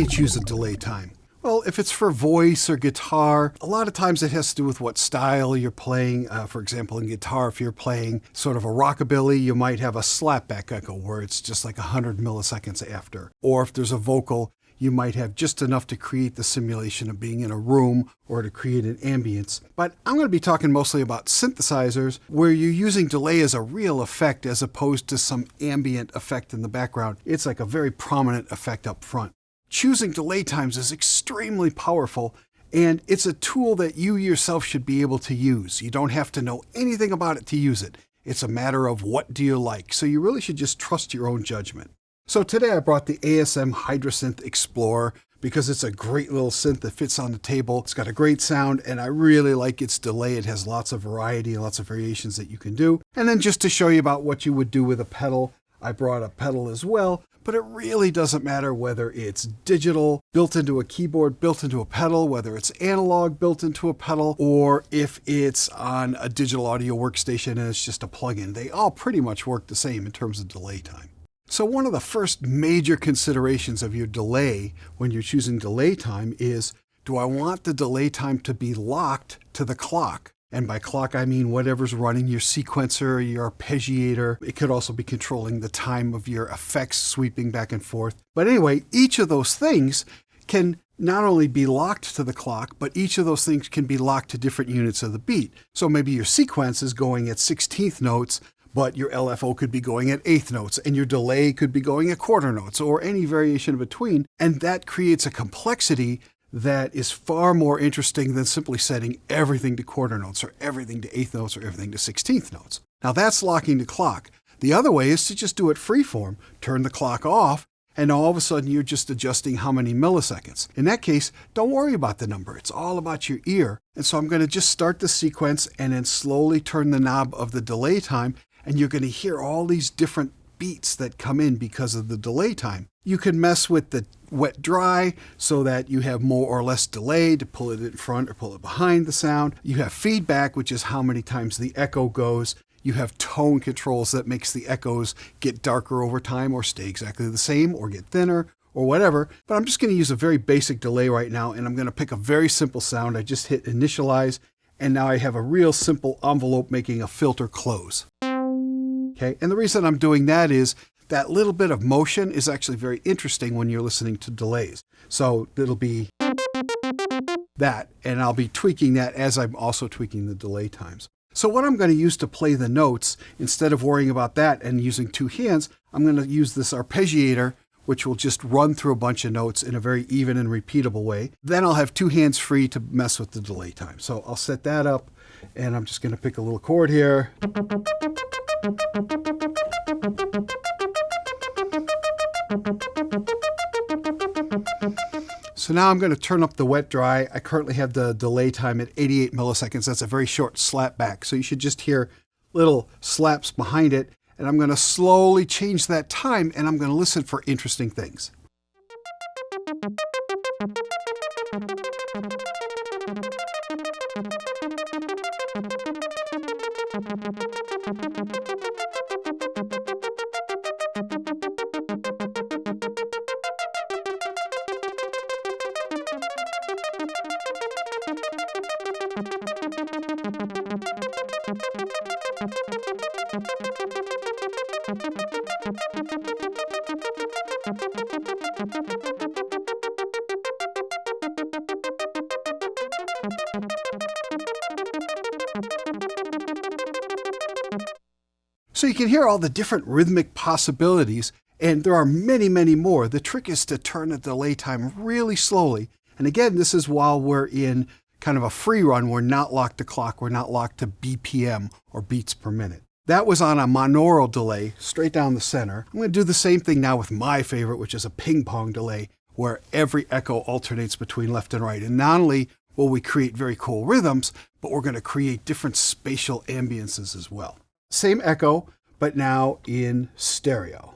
you choose a delay time? Well, if it's for voice or guitar, a lot of times it has to do with what style you're playing. For example, in guitar, if you're playing sort of a rockabilly, you might have a slapback echo where it's just like 100 milliseconds after. Or if there's a vocal, you might have just enough to create the simulation of being in a room or to create an ambience. But I'm going to be talking mostly about synthesizers, where you're using delay as a real effect as opposed to some ambient effect in the background. It's like a very prominent effect up front. Choosing delay times is extremely powerful, and it's a tool that you yourself should be able to use. You don't have to know anything about it to use it. It's a matter of what do you like, so you really should just trust your own judgment. So today I brought the ASM Hydrasynth Explorer because it's a great little synth that fits on the table. It's got a great sound, and I really like its delay. It has lots of variety and lots of variations that you can do. And then just to show you about what you would do with a pedal, I brought a pedal as well. But it really doesn't matter whether it's digital, built into a keyboard, built into a pedal, whether it's analog, built into a pedal, or if it's on a digital audio workstation and it's just a plugin. They all pretty much work the same in terms of delay time. So one of the first major considerations of your delay when you're choosing delay time is, do I want the delay time to be locked to the clock? And by clock, I mean whatever's running your sequencer, your arpeggiator. It could also be controlling the time of your effects sweeping back and forth. But anyway, each of those things can not only be locked to the clock, but each of those things can be locked to different units of the beat. So maybe your sequence is going at 16th notes, but your LFO could be going at 8th notes, and your delay could be going at quarter notes, or any variation in between. And that creates a complexity that is far more interesting than simply setting everything to quarter notes or everything to 8th notes or everything to 16th notes. Now that's locking the clock. The other way is to just do it freeform, turn the clock off, and all of a sudden you're just adjusting how many milliseconds. In that case, don't worry about the number. It's all about your ear. And so I'm going to just start the sequence and then slowly turn the knob of the delay time, and you're going to hear all these different beats that come in because of the delay time. You can mess with the wet dry so that you have more or less delay to pull it in front or pull it behind the sound. You have feedback, which is how many times the echo goes. You have tone controls that makes the echoes get darker over time or stay exactly the same or get thinner or whatever. But I'm just going to use a very basic delay right now, and I'm going to pick a very simple sound. I just hit initialize, and now I have a real simple envelope making a filter close. Okay, and the reason I'm doing that is that little bit of motion is actually very interesting when you're listening to delays. So it'll be that, and I'll be tweaking that as I'm also tweaking the delay times. So what I'm going to use to play the notes, instead of worrying about that and using two hands, I'm going to use this arpeggiator, which will just run through a bunch of notes in a very even and repeatable way. Then I'll have two hands free to mess with the delay time. So I'll set that up, and I'm just going to pick a little chord here. So now I'm going to turn up the wet dry. I currently have the delay time at 88 milliseconds. That's a very short slap back. So you should just hear little slaps behind it. And I'm going to slowly change that time, and I'm going to listen for interesting things. So you can hear all the different rhythmic possibilities, and there are many, many more. The trick is to turn the delay time really slowly. And again, this is while we're in kind of a free run. We're not locked to clock. We're not locked to BPM or beats per minute. That was on a monaural delay, straight down the center. I'm going to do the same thing now with my favorite, which is a ping-pong delay, where every echo alternates between left and right. And not only will we create very cool rhythms, but we're going to create different spatial ambiences as well. Same echo, but now in stereo.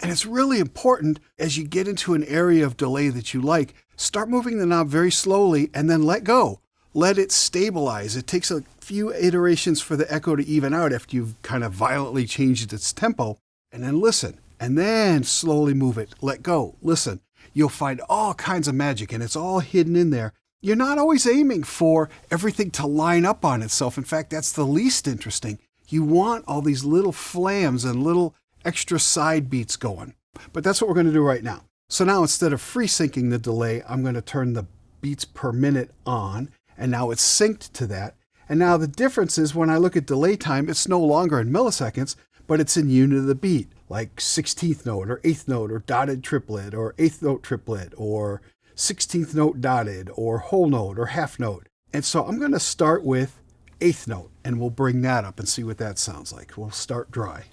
And it's really important as you get into an area of delay that you like, start moving the knob very slowly and then let go. Let it stabilize. It takes a few iterations for the echo to even out after you've kind of violently changed its tempo. And then listen. And then slowly move it. Let go. Listen. You'll find all kinds of magic, and it's all hidden in there. You're not always aiming for everything to line up on itself. In fact, that's the least interesting. You want all these little flams and little extra side beats going. But that's what we're going to do right now. So now instead of free syncing the delay, I'm going to turn the beats per minute on, and now it's synced to that. And now the difference is when I look at delay time, it's no longer in milliseconds, but it's in unit of the beat, like 16th note or 8th note or dotted triplet or 8th note triplet or 16th note dotted or whole note or half note. And so I'm going to start with 8th note, and we'll bring that up and see what that sounds like. We'll start dry.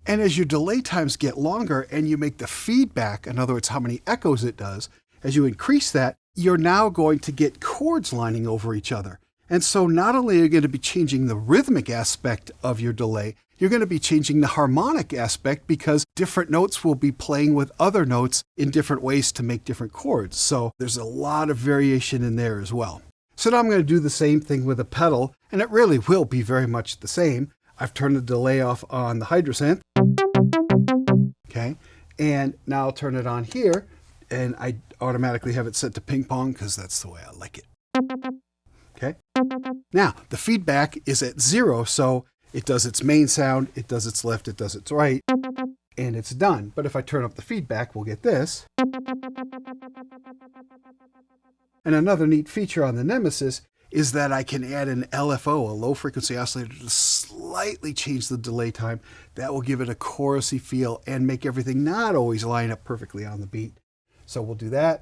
And as your delay times get longer and you make the feedback, in other words, how many echoes it does, as you increase that, you're now going to get chords lining over each other. And so not only are you going to be changing the rhythmic aspect of your delay, you're going to be changing the harmonic aspect because different notes will be playing with other notes in different ways to make different chords. So there's a lot of variation in there as well. So now I'm going to do the same thing with a pedal, and it really will be very much the same. I've turned the delay off on the Hydrasynth. Okay, and now I'll turn it on here, and I automatically have it set to Ping-Pong because that's the way I like it. Okay, now the feedback is at 0, so it does its main sound, it does its left, it does its right, and it's done. But if I turn up the feedback, we'll get this. And another neat feature on the Nemesis is that I can add an LFO, a low frequency oscillator, to slightly change the delay time. That will give it a chorusy feel and make everything not always line up perfectly on the beat. So we'll do that.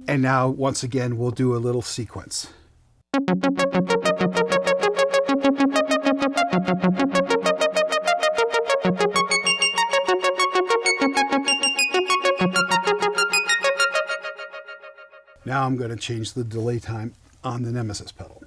And now, once again, we'll do a little sequence. Now I'm going to change the delay time on the Nemesis pedal.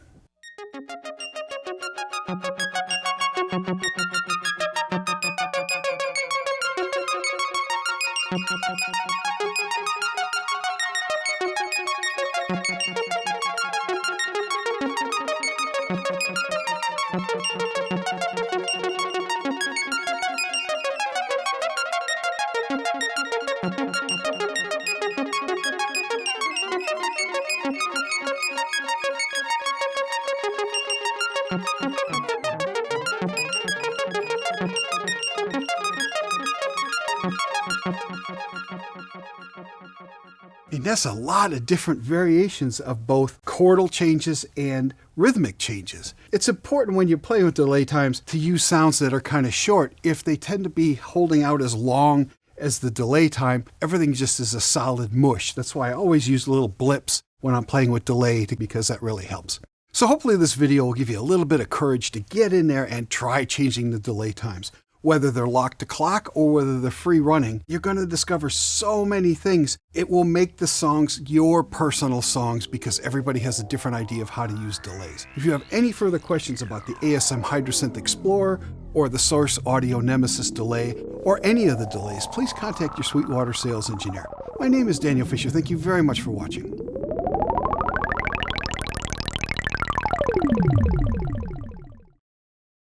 And that's a lot of different variations of both chordal changes and rhythmic changes. It's important when you're playing with delay times to use sounds that are kind of short. If they tend to be holding out as long as the delay time, everything just is a solid mush. That's why I always use little blips when I'm playing with delay, because that really helps. So hopefully this video will give you a little bit of courage to get in there and try changing the delay times. whether they're locked to clock or whether they're free running, you're going to discover so many things. It will make the songs your personal songs because everybody has a different idea of how to use delays. If you have any further questions about the ASM Hydrasynth Explorer or the Source Audio Nemesis delay or any of the delays, please contact your Sweetwater sales engineer. My name is Daniel Fisher. Thank you very much for watching.